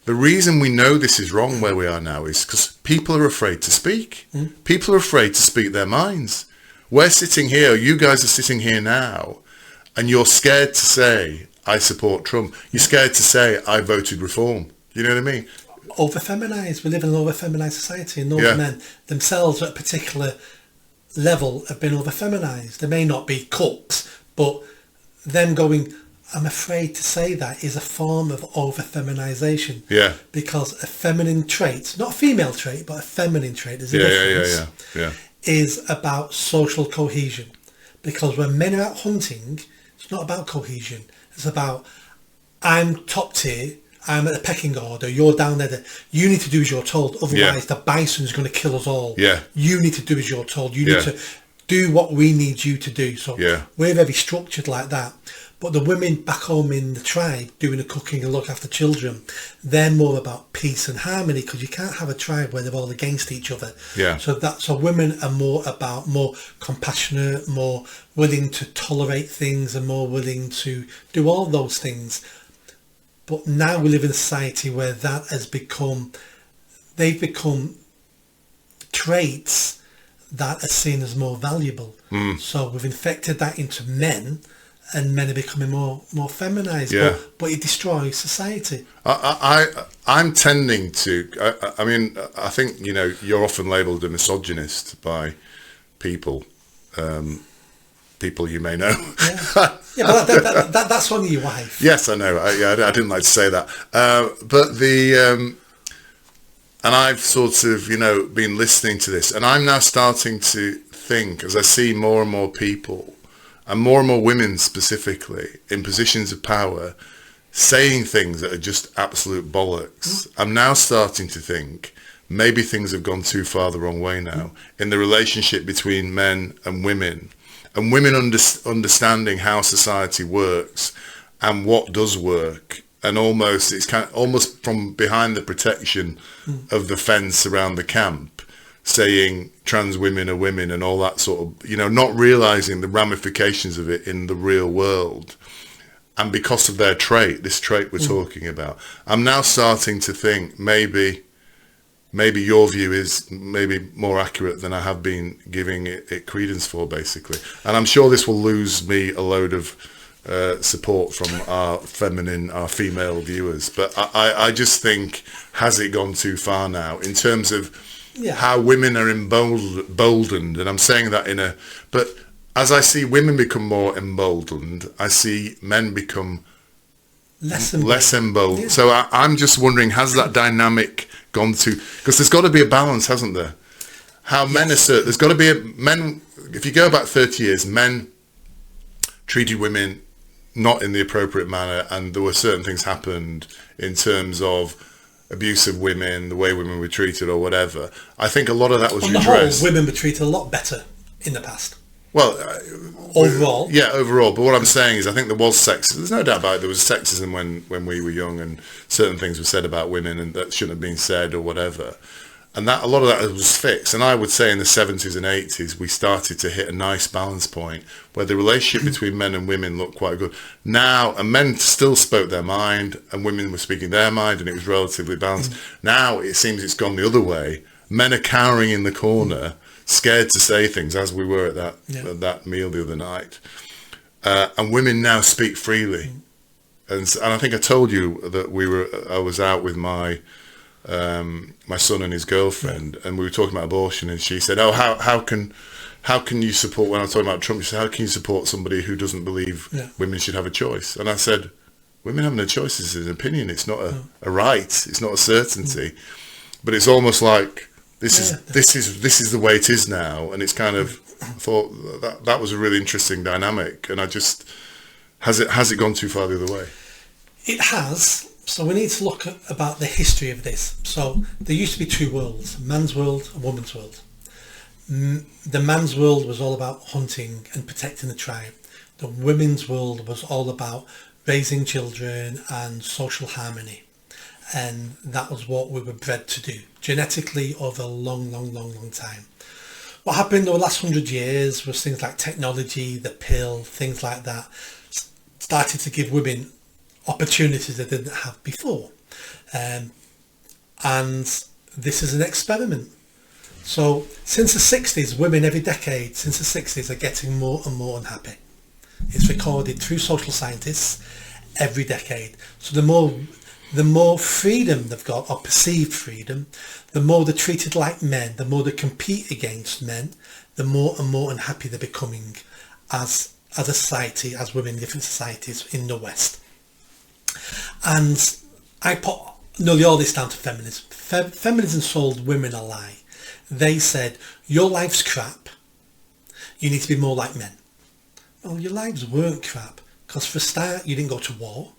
The reason we know this is wrong where we are now is because people are afraid to speak. People are afraid to speak their minds. We're sitting here, you guys are sitting here now, and you're scared to say, I support Trump. You're scared to say, I voted Reform. You know what I mean? Over-feminised. We live in an over-feminised society, and those men themselves at a particular level have been over-feminised. They may not be cooks, but them going, I'm afraid to say that, is a form of over-feminisation. Yeah. Because a feminine trait, not a female trait, but a feminine trait, there's a difference, is about social cohesion. Because when men are out hunting, it's not about cohesion. It's about, I'm top tier, I'm at the pecking order, you're down there, you need to do as you're told, otherwise the bison's going to kill us all. You need to do as you're told, you need to do what we need you to do. So we're very structured like that. But the women back home in the tribe doing the cooking and look after children, they're more about peace and harmony, because you can't have a tribe where they're all against each other. So women are more compassionate, more willing to tolerate things, and more willing to do all those things. But now we live in a society where that has become, they've become traits that are seen as more valuable. So we've infected that into men, and men are becoming more feminized, but it destroys society. I'm tending to, I mean, I think, you're often labelled a misogynist by people you may know. But that's only your wife. Yes, I know. I didn't like to say that. But and I've sort of, been listening to this, and I'm now starting to think, as I see more and more people, and more women specifically, in positions of power, saying things that are just absolute bollocks. I'm now starting to think maybe things have gone too far the wrong way now in the relationship between men and women understanding how society works and what does work. And it's almost from behind the protection of the fence around the camp, saying trans women are women and all that sort of, not realizing the ramifications of it in the real world. And because of their this trait we're talking about, I'm now starting to think maybe your view is maybe more accurate than I have been giving it credence for, basically. And I'm sure this will lose me a load of support from our female viewers. But I just think, has it gone too far now in terms of how women are emboldened? And I'm saying that but as I see women become more emboldened, I see men become less emboldened. Yeah. So I'm just wondering, has that dynamic gone to, because there's got to be a balance, hasn't there? There's got to be men, if you go back 30 years, men treated women not in the appropriate manner, and there were certain things happened in terms of abuse of women, the way women were treated or whatever. I think a lot of that was redressed. On the whole, women were treated a lot better in the past. Well, overall. Yeah, overall. But what I'm saying is I think there was sexism. There's no doubt about it. There was sexism when we were young, and certain things were said about women and that shouldn't have been said or whatever. And that a lot of that was fixed. And I would say in the 70s and 80s, we started to hit a nice balance point where the relationship between men and women looked quite good. Now, and men still spoke their mind and women were speaking their mind, and it was relatively balanced. Now it seems it's gone the other way. Men are cowering in the corner, scared to say things, as we were at that meal the other night. And women now speak freely. And I think I told you that I was out with my son and his girlfriend, and we were talking about abortion, and she said, "Oh, how can you support?" When I was talking about Trump, she said, "How can you support somebody who doesn't believe women should have a choice?" And I said, "Women having a choice is an opinion. It's not a right. It's not a certainty, but it's almost like this is the way it is now." And it's kind of, I thought that was a really interesting dynamic, and I just has it gone too far the other way? It has. So we need to look about the history of this. So there used to be two worlds, a man's world, a woman's world. The man's world was all about hunting and protecting the tribe. The women's world was all about raising children and social harmony. And that was what we were bred to do, genetically over a long time. What happened over the last 100 years was things like technology, the pill, things like that, started to give women opportunities they didn't have before. And this is an experiment. So since the 60s, women every decade since the 60s are getting more and more unhappy. It's recorded through social scientists every decade. So the more freedom they've got, or perceived freedom, the more they're treated like men, the more they compete against men, the more and more unhappy they're becoming as a society, as women in different societies in the West. And I put nearly all this down to feminism. Feminism sold women a lie. They said, your life's crap, you need to be more like men. Well, your lives weren't crap, because for a start, you didn't go to war,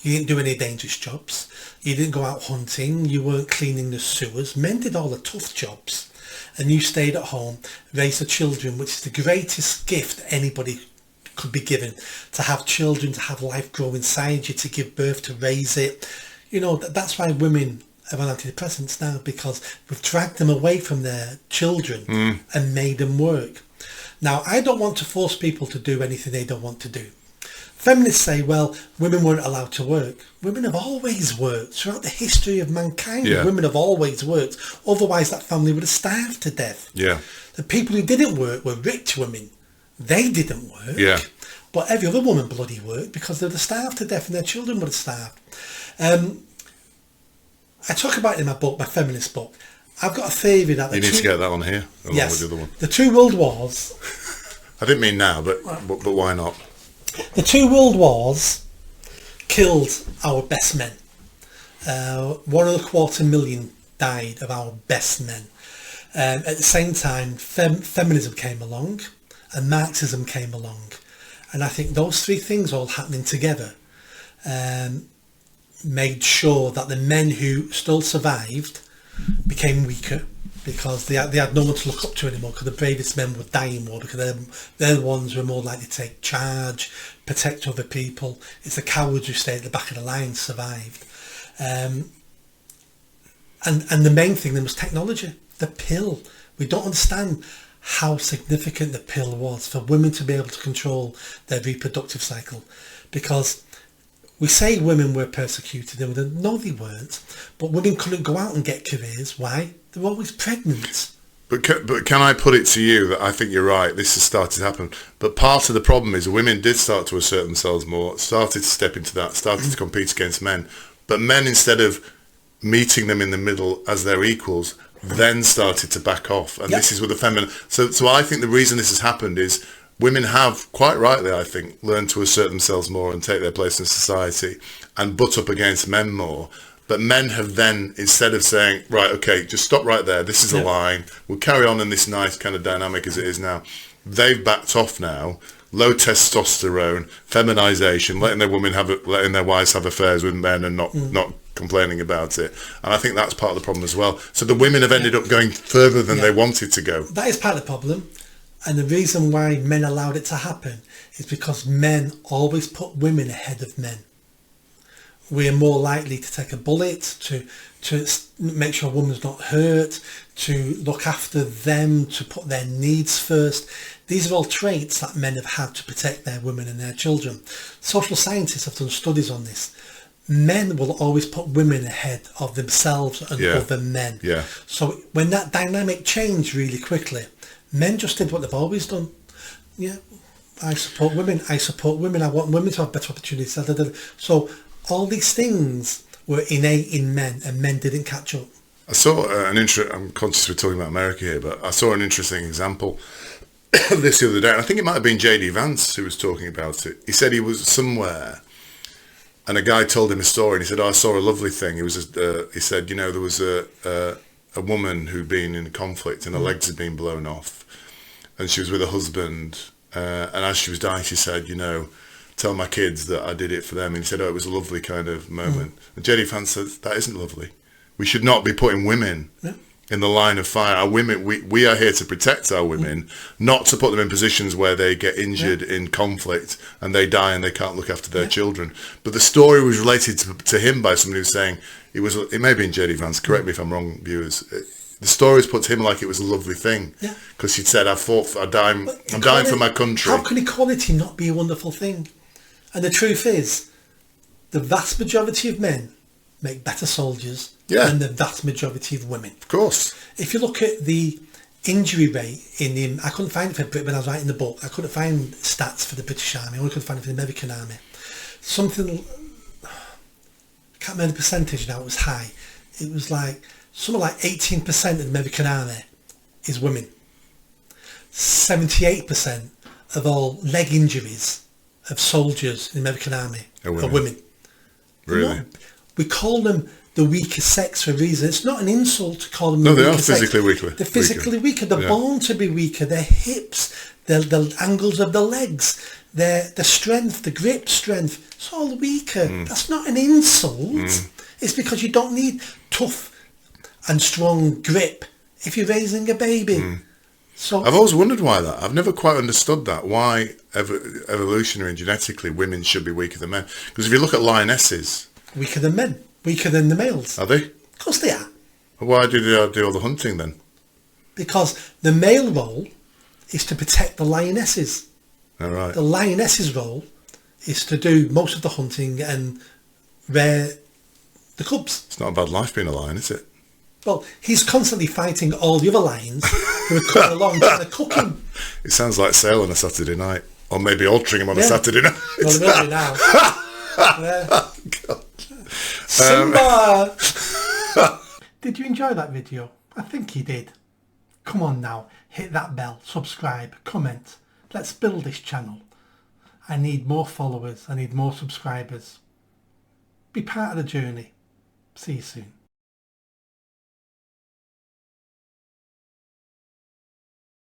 you didn't do any dangerous jobs, you didn't go out hunting, you weren't cleaning the sewers. Men did all the tough jobs, and you stayed at home, raised the children, which is the greatest gift anybody could be given, to have children, to have life grow inside you, to give birth, to raise it. You know, that's why women are on antidepressants now, because we've dragged them away from their children and made them work. Now, I don't want to force people to do anything they don't want to do. Feminists say, well, women weren't allowed to work. Women have always worked. Throughout the history of mankind, women have always worked. Otherwise, that family would have starved to death. Yeah. The people who didn't work were rich women. They didn't work. Yeah. But every other woman bloody worked, because they would have starved to death and their children would have starved. I talk about it in my book, my feminist book. I've got a theory that you need to get that on here, along yes, with the other one. The two world wars. I didn't mean now, but why not? The two world wars killed our best men. 1.25 million died of our best men. At the same time, feminism came along and Marxism came along. And I think those three things all happening together made sure that the men who still survived became weaker, because they had no one to look up to anymore, because the bravest men would die in war, because they're the ones who are more likely to take charge, protect other people. It's the cowards who stayed at the back of the line survived. And the main thing then was technology, the pill. We don't understand how significant the pill was for women to be able to control their reproductive cycle, because we say women were persecuted, and no, they weren't. But women couldn't go out and get careers. Why? They were always pregnant. But can I put it to you that I think you're right, this has started to happen. But part of the problem is women did start to assert themselves more, started to step into that, started to compete against men. But men, instead of meeting them in the middle as their equals, then started to back off. And this is with the feminine. So I think the reason this has happened is women have, quite rightly, I think, learned to assert themselves more and take their place in society and butt up against men more. But men have then, instead of saying, right, okay, just stop right there, this is a line, we'll carry on in this nice kind of dynamic as it is now, they've backed off now. Low testosterone, feminization, letting their wives have affairs with men and not complaining about it. And I think that's part of the problem as well. So the women have ended up going further than they wanted to go. That is part of the problem. And the reason why men allowed it to happen is because men always put women ahead of men. We're more likely to take a bullet, to make sure a woman's not hurt, to look after them, to put their needs first. These are all traits that men have had to protect their women and their children. Social scientists have done studies on this. Men will always put women ahead of themselves and other men. Yeah. So when that dynamic changed really quickly, men just did what they've always done. Yeah, I support women. I want women to have better opportunities. So all these things were innate in men, and men didn't catch up. I saw I'm conscious we're talking about America here, but I saw an interesting example of this the other day. And I think it might have been J.D. Vance who was talking about it. He said he was somewhere and a guy told him a story, and he said, I saw a lovely thing. He said, there was a woman who'd been in conflict and her legs had been blown off, and she was with her husband, and as she was dying she said, tell my kids that I did it for them. And he said, it was a lovely kind of moment. And J.D. Vance said, that isn't lovely. We should not be putting women in the line of fire. Our women, we are here to protect our women, not to put them in positions where they get injured in conflict and they die and they can't look after their children. But the story was related to him by somebody who was saying, it may have been J.D. Vance, correct me if I'm wrong, viewers. The story was put to him like it was a lovely thing, because she'd said, I'm dying for my country. How can equality not be a wonderful thing? And the truth is, the vast majority of men make better soldiers Yeah. than the vast majority of women. Of course. If you look at the injury rate I couldn't find it for Britain when I was writing the book. I couldn't find stats for the British Army. I only could find it for the American Army. I can't remember the percentage now. It was high. It was like something like 18% of the American Army is women. 78% of all leg injuries of soldiers in the American Army are women. Really? We call them the weaker sex for a reason. It's not an insult to call them No, the they weaker are sex. physically weaker. They're physically weaker. They're born to be weaker. Their hips, the angles of the legs, their strength, the grip strength, it's all weaker. That's not an insult. It's because you don't need tough and strong grip if you're raising a baby. So I've always wondered why that. I've never quite understood that. Why evolutionary and genetically women should be weaker than men. Because if you look at lionesses... Weaker than men. Weaker than the males. Are they? Of course they are. Why do they do all the hunting then? Because the male role is to protect the lionesses. All right. The lioness's role is to do most of the hunting and rear the cubs. It's not a bad life being a lion, is it? Well, he's constantly fighting all the other lions who are coming along trying to cook him. It sounds like Sale on a Saturday night. Or maybe Altrincham on a Saturday night. Well, they will do now. Oh, God. Simba! Did you enjoy that video? I think you did. Come on now, hit that bell, subscribe, comment. Let's build this channel. I need more followers, I need more subscribers. Be part of the journey. See you soon.